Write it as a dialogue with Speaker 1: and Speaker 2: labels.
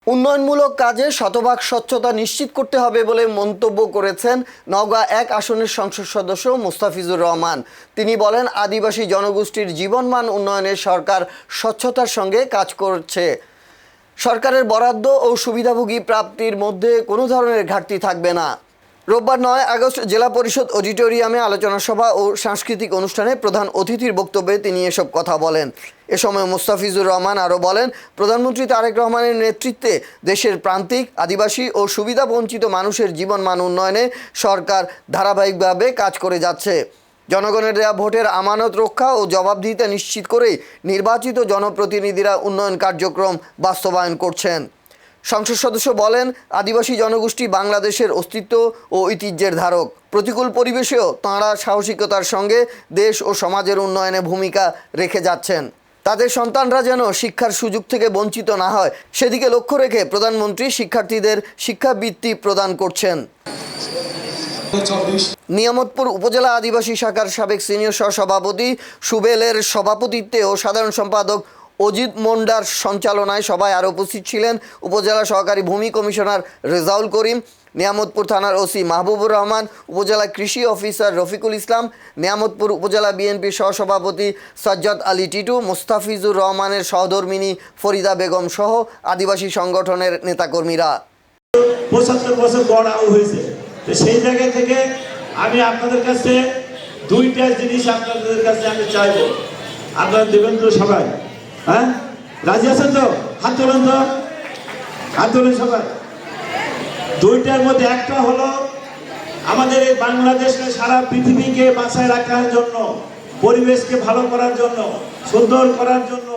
Speaker 1: উন্নয়নমূলক কাজে শতভাগ স্বচ্ছতা নিশ্চিত করতে হবে বলে মন্তব্য করেছেন নওগাঁ ১ আসনের সংসদ সদস্য মোস্তাফিজুর রহমান। তিনি বলেন, আদিবাসী জনগোষ্ঠীর জীবনমান উন্নয়নে সরকার স্বচ্ছতার সঙ্গে কাজ করছে। সরকারের বরাদ্দ ও সুবিধাভোগী প্রাপ্তির মধ্যে কোনো ধরনের ঘাটতি থাকবে না। রোববার ৯ আগস্ট জেলা পরিষদ অডিটোরিয়ামে আলোচনা সভা ও সাংস্কৃতিক অনুষ্ঠানে প্রধান অতিথির বক্তব্যে তিনি এসব কথা বলেন। এ সময় মোস্তাফিজুর রহমান আরও বলেন, প্রধানমন্ত্রী তারেক রহমানের নেতৃত্বে দেশের প্রান্তিক, আদিবাসী ও সুবিধাবঞ্চিত মানুষের জীবনমান উন্নয়নে সরকার ধারাবাহিকভাবে কাজ করে যাচ্ছে। জনগণের দেওয়া ভোটের আমানত রক্ষা ও জবাবদিহিতা নিশ্চিত করেই নির্বাচিত জনপ্রতিনিধিরা উন্নয়ন কার্যক্রম বাস্তবায়ন করছেন। সংসদ সদস্য বলেন, আদিবাসী জনগোষ্ঠী বাংলাদেশের অস্তিত্ব ও ঐতিহ্যের ধারক। প্রতিকূল পরিবেশেও তাঁরা সাহসিকতার সঙ্গে দেশ ও সমাজের উন্নয়নে ভূমিকা রেখে যাচ্ছেন। তাদের সন্তানরা যেন শিক্ষার সুযোগ থেকে বঞ্চিত না হয়, সেদিকে লক্ষ্য রেখে প্রধানমন্ত্রী শিক্ষার্থীদের শিক্ষাবৃত্তি প্রদান করছেন। নিয়ামতপুর উপজেলা আদিবাসী শাখার সাবেক সিনিয়র সহসভাপতি সুবেলের সভাপতিত্বে ও সাধারণ সম্পাদক অজিত মোন্ডার সঞ্চালনায় সভায় আরও উপস্থিত ছিলেন উপজেলা সহকারী ভূমি কমিশনার রেজাউল করিম, নিয়ামতপুর থানার ওসি মাহবুবুর রহমান, উপজেলা কৃষি অফিসার রফিকুল ইসলাম, নিয়ামতপুর উপজেলা বিএনপির সহসভাপতি সাজ্জাদ আলী টিটু, মোস্তাফিজুর রহমানের সহধর্মিনী ফরিদা বেগম সহ আদিবাসী সংগঠনের নেতাকর্মীরা।
Speaker 2: ৭৫ বছর গড়া হয়েছে, সেই জায়গা থেকে আমি আপনাদের কাছে দুইটা জিনিস আপনাদের কাছে আমি চাইব, আপনারা দেবেন তো সবাই? হ্যাঁ, রাজি আছেন তো? হাত তোলেন তো, হাত তোলেন সবাই। দুইটার মধ্যে একটা হলো আমাদের এই বাংলাদেশকে সারা পৃথিবীকে বাঁচায় রাখার জন্য, পরিবেশকে ভালো করার জন্য, সুন্দর করার জন্য